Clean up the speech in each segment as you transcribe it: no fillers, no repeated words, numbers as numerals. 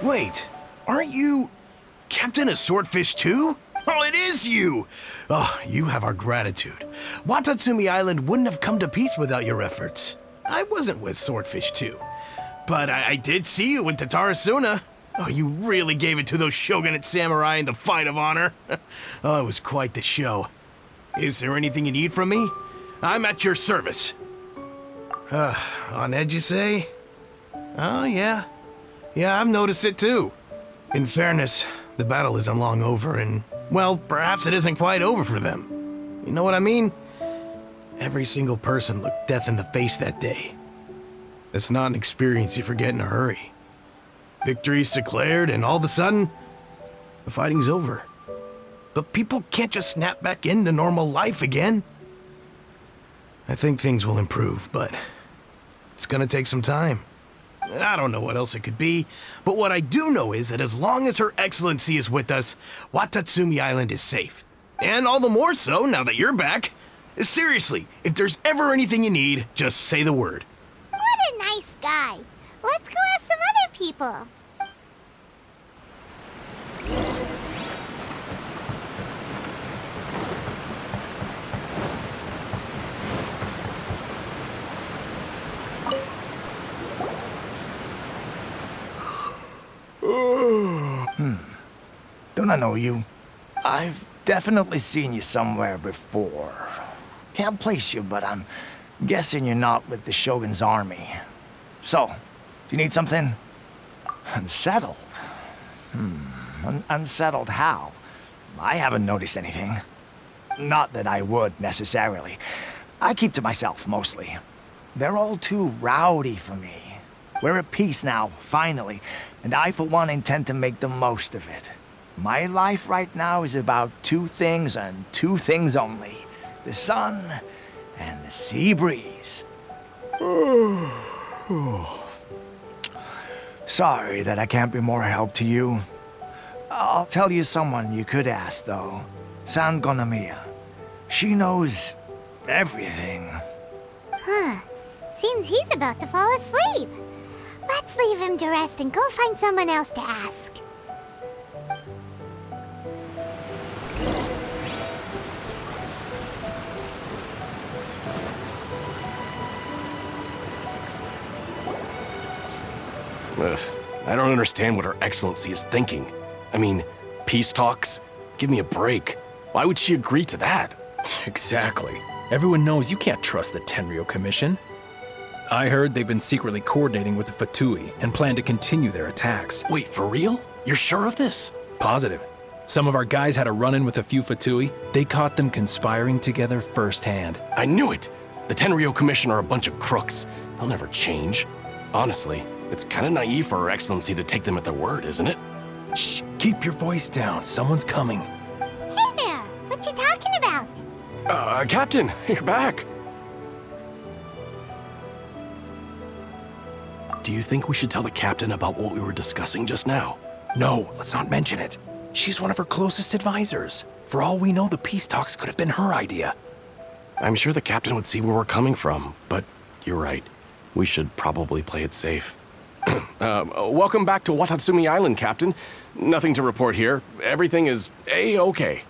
Wait, aren't you Captain of Swordfish too? Oh, it is you! Oh, you have our gratitude. Watatsumi Island wouldn't have come to peace without your efforts. I wasn't with Swordfish too, but I did see you in Tatarasuna. Oh, you really gave it to those shogunate samurai in the fight of honor. Oh, it was quite the show. Is there anything you need from me? I'm at your service. On edge, you say? Oh, yeah. Yeah, I've noticed it too. In fairness, the battle isn't long over and, well, perhaps it isn't quite over for them. You know what I mean? Every single person looked death in the face that day. It's not an experience you forget in a hurry. Victory's declared and all of a sudden, the fighting's over. But people can't just snap back into normal life again. I think things will improve, but it's gonna take some time. I don't know what else it could be, but what I do know is that as long as Her Excellency is with us, Watatsumi Island is safe. And all the more so now that you're back. Seriously, if there's ever anything you need, just say the word. What a nice guy. Let's go ask some other people. Don't I know you? I've definitely seen you somewhere before. Can't place you, but I'm guessing you're not with the Shogun's army. So, do you need something? Unsettled? Unsettled how? I haven't noticed anything. Not that I would, necessarily. I keep to myself, mostly. They're all too rowdy for me. We're at peace now, finally, and I, for one, intend to make the most of it. My life right now is about two things and two things only. The sun and the sea breeze. Sorry that I can't be more help to you. I'll tell you someone you could ask, though. San Gonomiya. She knows everything. Huh. Seems he's about to fall asleep. Let's leave him to rest and go find someone else to ask. Ugh, I don't understand what Her Excellency is thinking. I mean, peace talks? Give me a break. Why would she agree to that? Exactly. Everyone knows you can't trust the Tenryou Commission. I heard they've been secretly coordinating with the Fatui and plan to continue their attacks. Wait, for real? You're sure of this? Positive. Some of our guys had a run-in with a few Fatui. They caught them conspiring together firsthand. I knew it! The Tenryou Commission are a bunch of crooks. They'll never change. Honestly, it's kind of naive for Her Excellency to take them at their word, isn't it? Shh, keep your voice down. Someone's coming. Hey there! What you talking about? Captain, you're back. Do you think we should tell the captain about what we were discussing just now? No, let's not mention it. She's one of her closest advisors. For all we know, the peace talks could have been her idea. I'm sure the captain would see where we're coming from, but you're right. We should probably play it safe. Welcome back to Watatsumi Island, Captain. Nothing to report here. Everything is A-okay.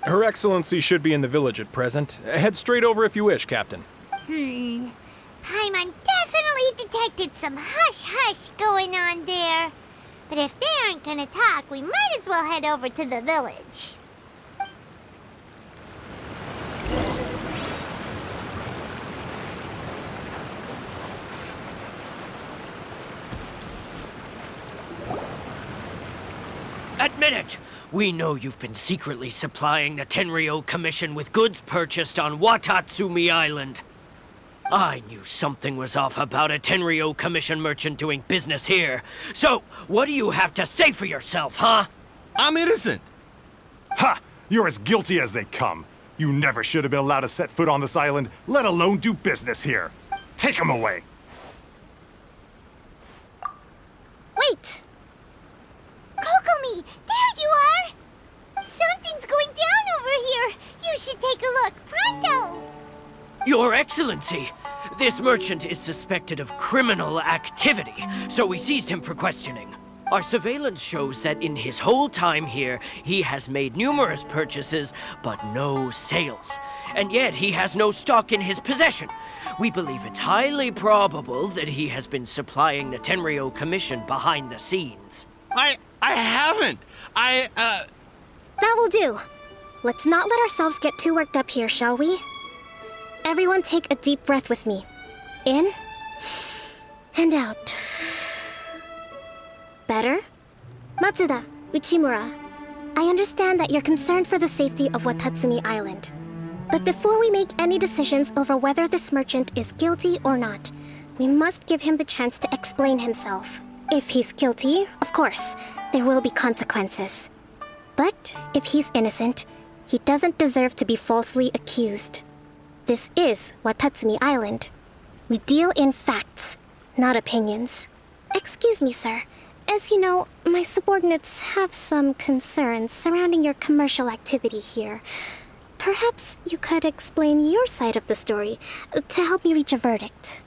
Her Excellency should be in the village at present. Head straight over if you wish, Captain. Paimon definitely detected some hush-hush going on there. But if they aren't gonna talk, we might as well head over to the village. Admit it! We know you've been secretly supplying the Tenryou Commission with goods purchased on Watatsumi Island. I knew something was off about a Tenryou Commission merchant doing business here. So, what do you have to say for yourself, huh? I'm innocent! Ha! You're as guilty as they come. You never should have been allowed to set foot on this island, let alone do business here. Take him away! Wait! Kokomi, there you are! Something's going down over here! You should take a look, pronto! Your Excellency, this merchant is suspected of criminal activity, so we seized him for questioning. Our surveillance shows that in his whole time here, he has made numerous purchases, but no sales. And yet he has no stock in his possession. We believe it's highly probable that he has been supplying the Tenryou Commission behind the scenes. I haven't. That will do. Let's not let ourselves get too worked up here, shall we? Everyone take a deep breath with me. In and out. Better? Matsuda, Uchimura, I understand that you're concerned for the safety of Watatsumi Island. But before we make any decisions over whether this merchant is guilty or not, we must give him the chance to explain himself. If he's guilty, of course, there will be consequences. But if he's innocent, he doesn't deserve to be falsely accused. This is Watatsumi Island. We deal in facts, not opinions. Excuse me, sir. As you know, my subordinates have some concerns surrounding your commercial activity here. Perhaps you could explain your side of the story to help me reach a verdict.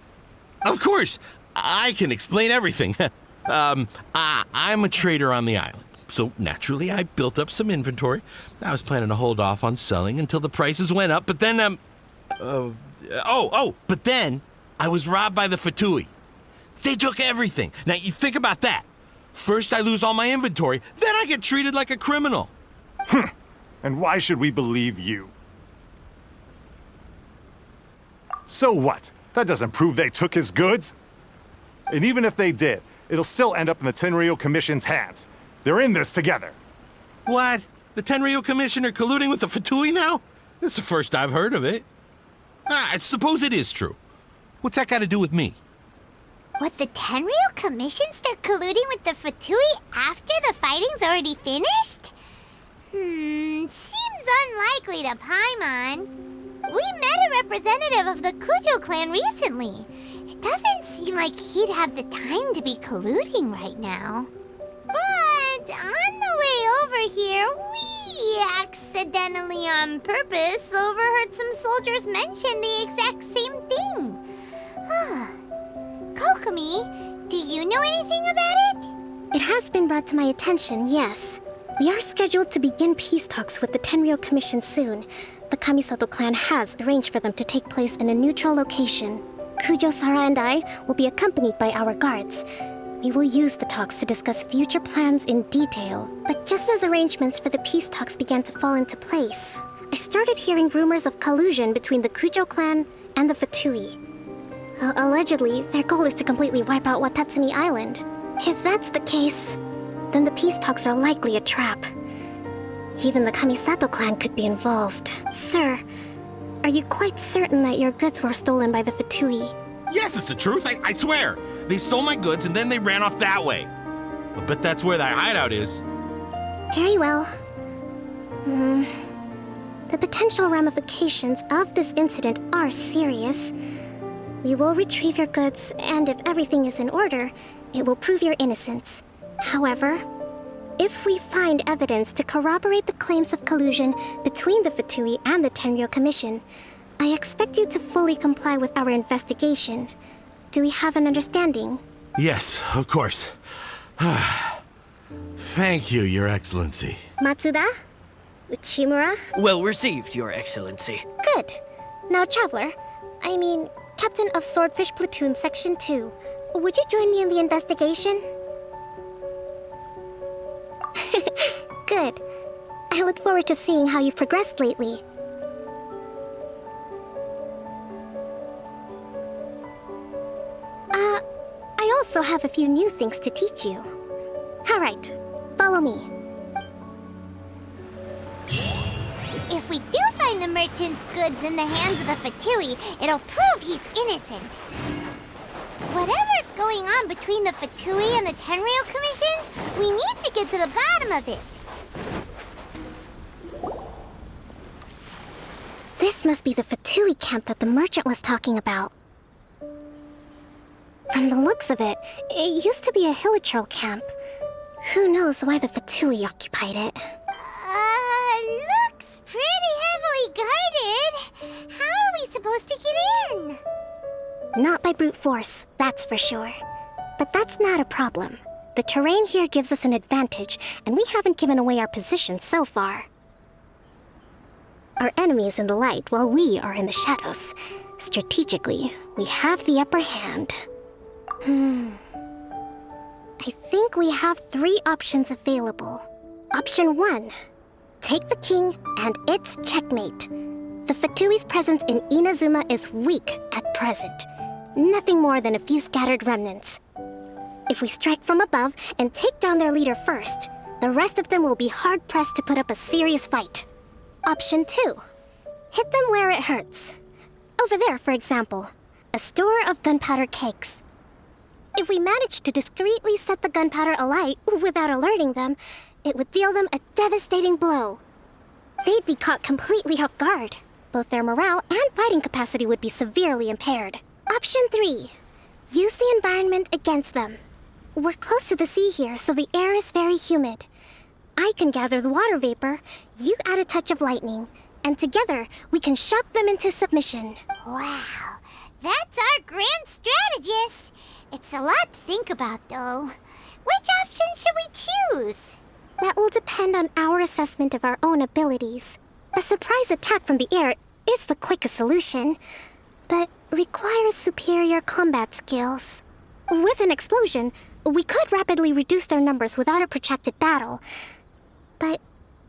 Of course, I can explain everything. I'm a trader on the island, so naturally I built up some inventory. I was planning to hold off on selling until the prices went up, but then, but then I was robbed by the Fatui. They took everything. Now, you think about that. First, I lose all my inventory, then I get treated like a criminal. And why should we believe you? So what? That doesn't prove they took his goods. And even if they did, it'll still end up in the Tenryou Commission's hands. They're in this together. What? The Tenryou Commission are colluding with the Fatui now? This is the first I've heard of it. I suppose it is true. What's that got to do with me? What, the Tenryou Commission start colluding with the Fatui after the fighting's already finished? Seems unlikely to Paimon. We met a representative of the Kujo clan recently. It doesn't seem like he'd have the time to be colluding right now. But on the way over here, we accidentally on purpose overheard some soldiers mention the exact same thing. Kokomi, do you know anything about it? It has been brought to my attention, yes. We are scheduled to begin peace talks with the Tenryou Commission soon. The Kamisato clan has arranged for them to take place in a neutral location. Kujo-Sara and I will be accompanied by our guards. We will use the talks to discuss future plans in detail. But just as arrangements for the peace talks began to fall into place, I started hearing rumors of collusion between the Kujo clan and the Fatui. Allegedly, their goal is to completely wipe out Watatsumi Island. If that's the case, then the peace talks are likely a trap. Even the Kamisato clan could be involved. Sir, are you quite certain that your goods were stolen by the Fatui? Yes, it's the truth. I swear. They stole my goods and then they ran off that way. I bet that's where that hideout is. Very well. The potential ramifications of this incident are serious. We will retrieve your goods, and if everything is in order, it will prove your innocence. However, if we find evidence to corroborate the claims of collusion between the Fatui and the Tenryou Commission, I expect you to fully comply with our investigation. Do we have an understanding? Yes, of course. Thank you, Your Excellency. Matsuda? Uchimura? Well received, Your Excellency. Good. Now, Traveler, Captain of Swordfish Platoon Section 2, would you join me in the investigation? Good. I look forward to seeing how you've progressed lately. I also have a few new things to teach you. Alright, follow me. If we do find the merchant's goods in the hands of the Fatui, it'll prove he's innocent. Whatever's going on between the Fatui and the Tenryou Commission, we need to get to the bottom of it. This must be the Fatui camp that the merchant was talking about. From the looks of it, it used to be a Hilichurl camp. Who knows why the Fatui occupied it? Looks pretty heavily guarded. How are we supposed to get in? Not by brute force, that's for sure. But that's not a problem. The terrain here gives us an advantage, and we haven't given away our position so far. Our enemy is in the light, while we are in the shadows. Strategically, we have the upper hand. I think we have 3 options available. Option 1. Take the king, and it's checkmate. The Fatui's presence in Inazuma is weak at present. Nothing more than a few scattered remnants. If we strike from above and take down their leader first, the rest of them will be hard-pressed to put up a serious fight. Option 2. Hit them where it hurts. Over there, for example, a store of gunpowder cakes. If we manage to discreetly set the gunpowder alight without alerting them, it would deal them a devastating blow. They'd be caught completely off guard. Both their morale and fighting capacity would be severely impaired. Option 3. Use the environment against them. We're close to the sea here, so the air is very humid. I can gather the water vapor, you add a touch of lightning, and together we can shock them into submission. Wow, that's our grand strategist. It's a lot to think about, though. Which option should we choose? That will depend on our assessment of our own abilities. A surprise attack from the air is the quickest solution, but requires superior combat skills. With an explosion, we could rapidly reduce their numbers without a protracted battle, but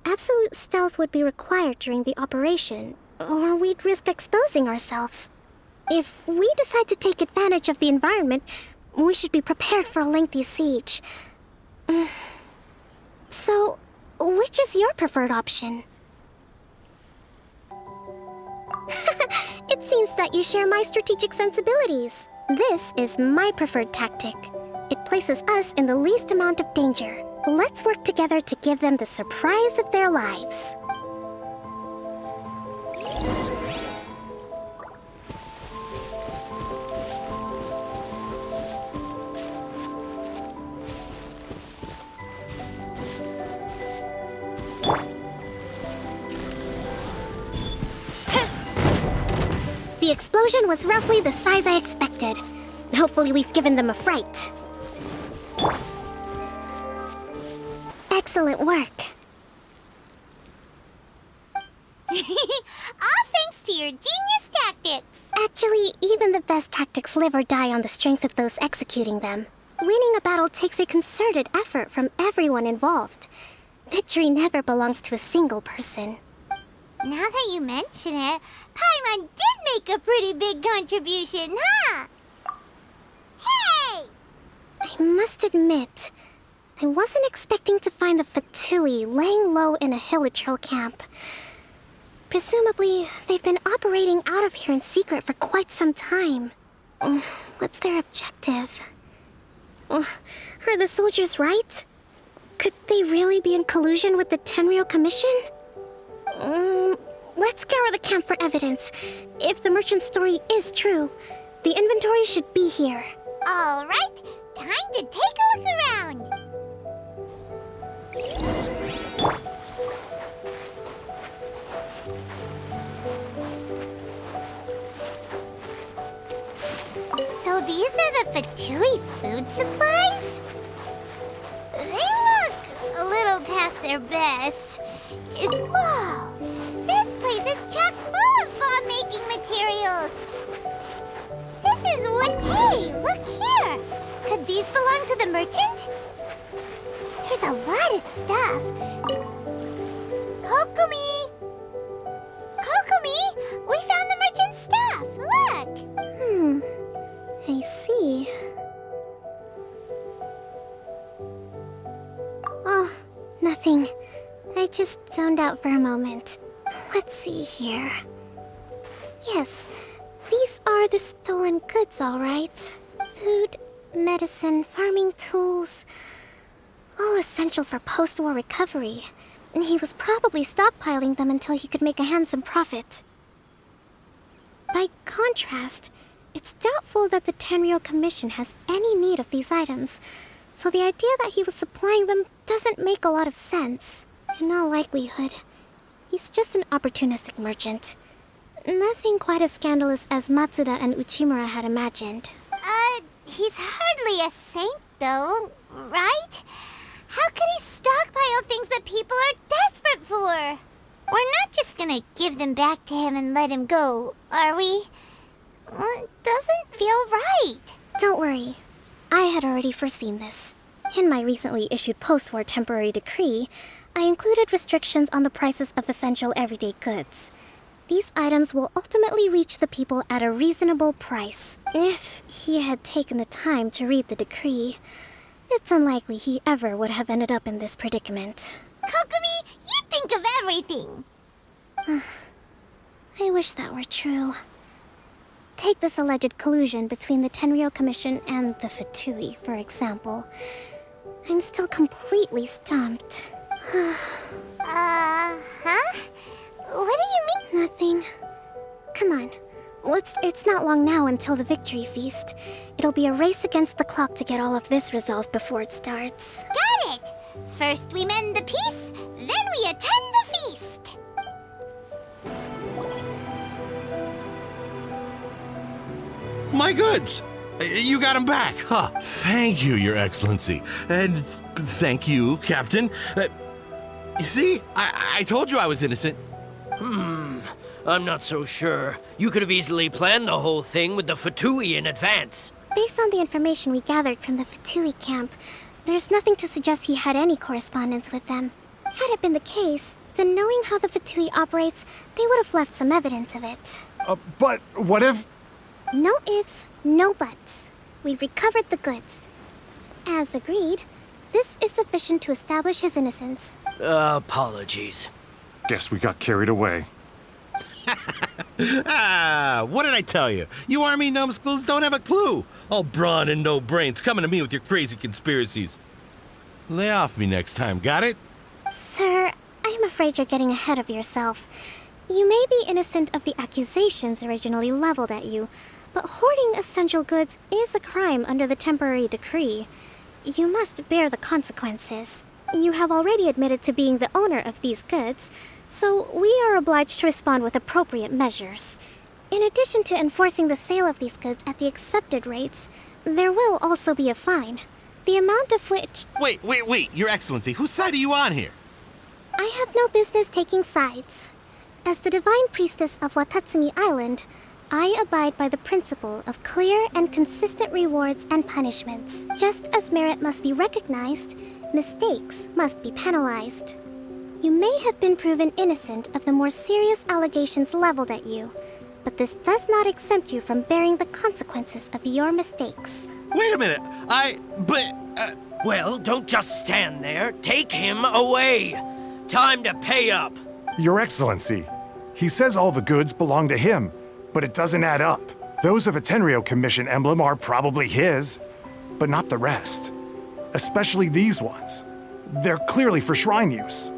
absolute stealth would be required during the operation, or we'd risk exposing ourselves. If we decide to take advantage of the environment, we should be prepared for a lengthy siege. So, which is your preferred option? It seems that you share my strategic sensibilities. This is my preferred tactic. It places us in the least amount of danger. Let's work together to give them the surprise of their lives. The explosion was roughly the size I expected. Hopefully we've given them a fright. Excellent work. All thanks to your genius tactics. Actually, even the best tactics live or die on the strength of those executing them. Winning a battle takes a concerted effort from everyone involved. Victory never belongs to a single person. Now that you mention it, Paimon did make a pretty big contribution, huh? Hey! I must admit, I wasn't expecting to find the Fatui laying low in a Hilichurl camp. Presumably, they've been operating out of here in secret for quite some time. What's their objective? Are the soldiers right? Could they really be in collusion with the Tenryou Commission? Let's scour the camp for evidence. If the merchant's story is true, the inventory should be here. All right, time to take a look around. So these are the Fatui food supplies? They look a little past their best. Whoa! This place is chock full of bomb-making materials. This is what... Hey, look here! Could these belong to the merchant? There's a lot of stuff. Kokomi! Kokomi! We found the merchant's stuff! Look! I see. Oh, nothing. I just zoned out for a moment. Let's see here. Yes, these are the stolen goods, all right. Food, medicine, farming tools. All essential for post-war recovery. And he was probably stockpiling them until he could make a handsome profit. By contrast, it's doubtful that the Tenryou Commission has any need of these items, so the idea that he was supplying them doesn't make a lot of sense. In all likelihood, he's just an opportunistic merchant. Nothing quite as scandalous as Matsuda and Uchimura had imagined. He's hardly a saint, though. right? How could he stockpile things that people are desperate for? We're not just gonna give them back to him and let him go, are we? Well, it doesn't feel right. Don't worry. I had already foreseen this. In my recently issued post-war temporary decree, I included restrictions on the prices of essential everyday goods. These items will ultimately reach the people at a reasonable price. If he had taken the time to read the decree, it's unlikely he ever would have ended up in this predicament. Kokomi, you think of everything. I wish that were true. Take this alleged collusion between the Tenryou Commission and the Fatui, for example. I'm still completely stumped. Huh? What do you mean? Nothing. Come on. It's not long now until the victory feast. It'll be a race against the clock to get all of this resolved before it starts. Got it! First we mend the peace, then we attend the feast. My goods! You got them back. Huh. Thank you, Your Excellency. And thank you, Captain. You see, I told you I was innocent. I'm not so sure. You could have easily planned the whole thing with the Fatui in advance. Based on the information we gathered from the Fatui camp, there's nothing to suggest he had any correspondence with them. Had it been the case, then knowing how the Fatui operates, they would have left some evidence of it. But what if... No ifs, no buts. We've recovered the goods. As agreed, this is sufficient to establish his innocence. Apologies. Guess we got carried away. What did I tell you? You army numbskulls don't have a clue. All brawn and no brains coming to me with your crazy conspiracies. Lay off me next time, got it? Sir, I'm afraid you're getting ahead of yourself. You may be innocent of the accusations originally leveled at you, but hoarding essential goods is a crime under the temporary decree. You must bear the consequences. You have already admitted to being the owner of these goods, so we are obliged to respond with appropriate measures. In addition to enforcing the sale of these goods at the accepted rates, there will also be a fine, the amount of which... Wait, Your Excellency, whose side are you on here? I have no business taking sides. As the Divine Priestess of Watatsumi Island, I abide by the principle of clear and consistent rewards and punishments. Just as merit must be recognized, mistakes must be penalized. You may have been proven innocent of the more serious allegations leveled at you, but this does not exempt you from bearing the consequences of your mistakes. Wait a minute, Well, don't just stand there. Take him away. Time to pay up. Your Excellency, he says all the goods belong to him, but it doesn't add up. Those of a Tenryou Commission emblem are probably his, but not the rest. Especially these ones. They're clearly for shrine use.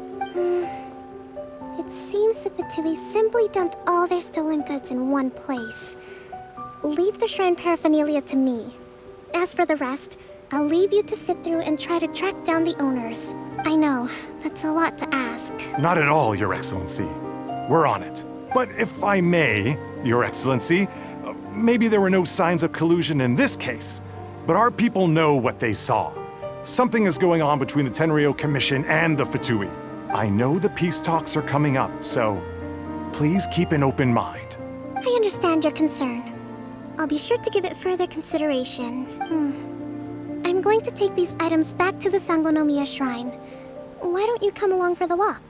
It seems the Fatui simply dumped all their stolen goods in one place. Leave the shrine paraphernalia to me. As for the rest, I'll leave you to sift through and try to track down the owners. I know, that's a lot to ask. Not at all, Your Excellency. We're on it. But if I may, Your Excellency, maybe there were no signs of collusion in this case, but our people know what they saw. Something is going on between the Tenryou Commission and the Fatui. I know the peace talks are coming up, so please keep an open mind. I understand your concern. I'll be sure to give it further consideration. I'm going to take these items back to the Sangonomiya Shrine. Why don't you come along for the walk?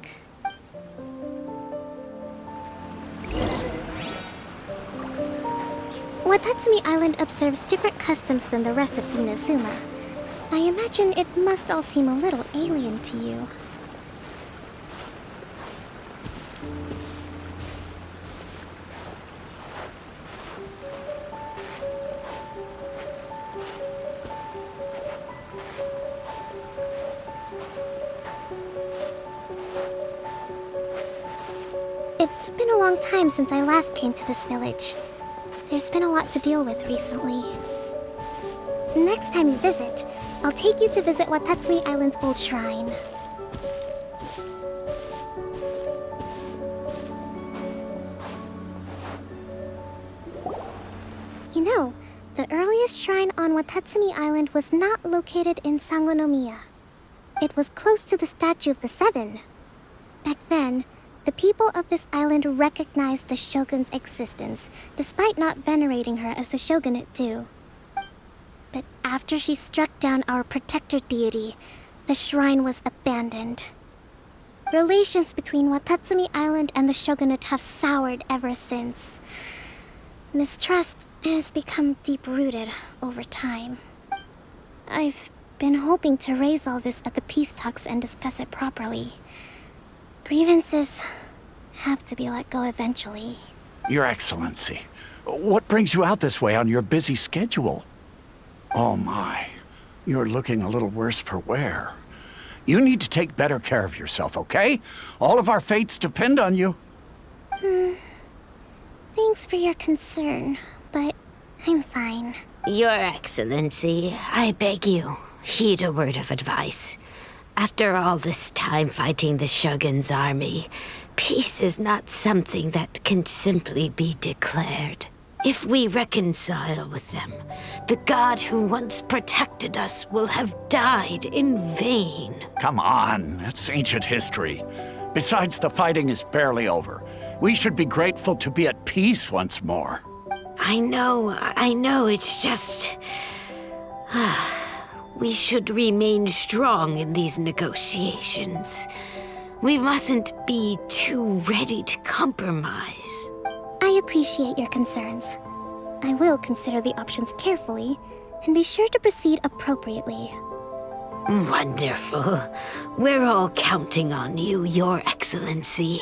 Watatsumi Island observes different customs than the rest of Inazuma. I imagine it must all seem a little alien to you. It's been a long time since I last came to this village. There's been a lot to deal with recently. Next time you visit, I'll take you to visit Watatsumi Island's old shrine. You know, The earliest shrine on Watatsumi Island was not located in Sangonomiya. It was close to the Statue of the Seven. Back then, the people of this island recognized the shogun's existence, despite not venerating her as the shogunate do. But after she struck down our protector deity, the shrine was abandoned. Relations between Watatsumi Island and the shogunate have soured ever since. Mistrust has become deep-rooted over time. I've been hoping to raise all this at the peace talks and discuss it properly. Grievances have to be let go eventually. Your Excellency, what brings you out this way on your busy schedule? Oh my, you're looking a little worse for wear. You need to take better care of yourself, okay? All of our fates depend on you. Thanks for your concern, but I'm fine. Your Excellency, I beg you, heed a word of advice. After all this time fighting the Shogun's army, peace is not something that can simply be declared. If we reconcile with them, the god who once protected us will have died in vain. Come on, that's ancient history. Besides, the fighting is barely over. We should be grateful to be at peace once more. I know, it's just... We should remain strong in these negotiations. We mustn't be too ready to compromise. I appreciate your concerns. I will consider the options carefully and be sure to proceed appropriately. Wonderful. We're all counting on you, Your Excellency.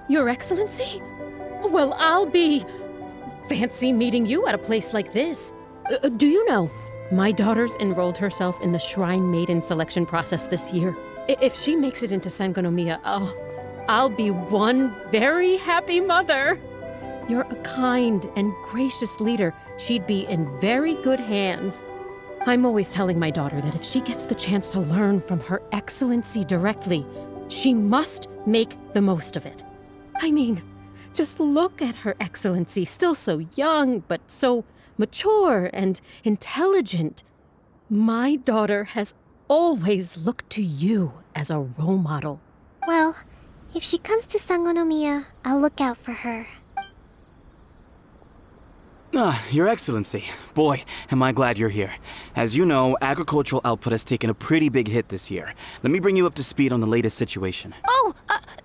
Your Excellency? Well, I'll be... Fancy meeting you at a place like this. Do you know, my daughter's enrolled herself in the Shrine Maiden selection process this year. If she makes it into Sangonomiya, I'll be one very happy mother. You're a kind and gracious leader. She'd be in very good hands. I'm always telling my daughter that if she gets the chance to learn from Her Excellency directly, she must make the most of it. I mean, just look at Her Excellency, still so young, but so mature and intelligent. My daughter has always looked to you as a role model. Well, if she comes to Sangonomiya, I'll look out for her. Your Excellency. Boy, am I glad you're here. As you know, agricultural output has taken a pretty big hit this year. Let me bring you up to speed on the latest situation. Oh,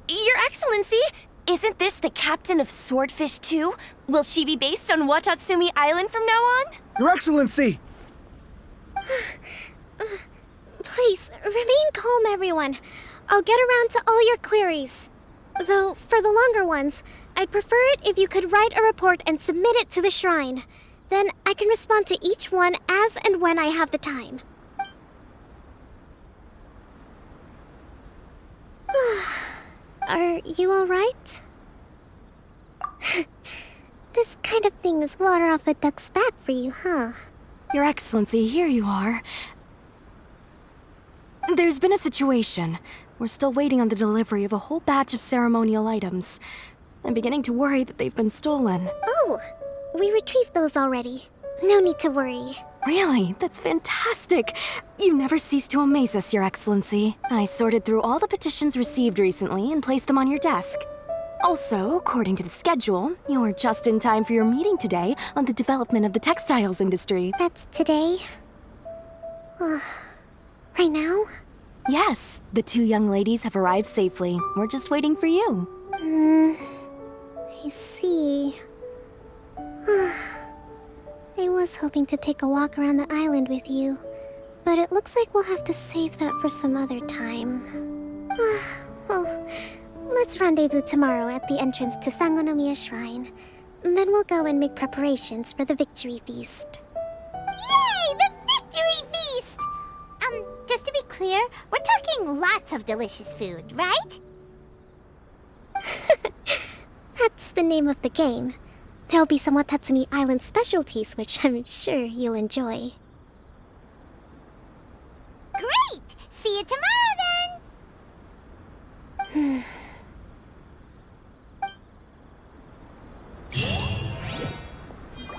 Your Excellency! Isn't this the captain of Swordfish 2? Will she be based on Watatsumi Island from now on? Your Excellency! Please, remain calm, everyone. I'll get around to all your queries. Though, for the longer ones, I'd prefer it if you could write a report and submit it to the shrine. Then I can respond to each one as and when I have the time. Are you alright? This kind of thing is water off a duck's back for you, huh? Your Excellency, here you are. There's been a situation. We're still waiting on the delivery of a whole batch of ceremonial items. I'm beginning to worry that they've been stolen. Oh, we retrieved those already. No need to worry. Really? That's fantastic. You never cease to amaze us, Your Excellency. I sorted through all the petitions received recently and placed them on your desk. Also, according to the schedule, you're just in time for your meeting today on the development of the textiles industry. That's today? Right now? Yes, the two young ladies have arrived safely. We're just waiting for you. I see. I was hoping to take a walk around the island with you, but it looks like we'll have to save that for some other time. Well, let's rendezvous tomorrow at the entrance to Sangonomiya Shrine. Then we'll go and make preparations for the victory feast. Yay! The victory feast! Just to be clear, we're talking lots of delicious food, right? That's the name of the game. There'll be some Watatsumi Island specialties, which I'm sure you'll enjoy. Great! See you tomorrow then!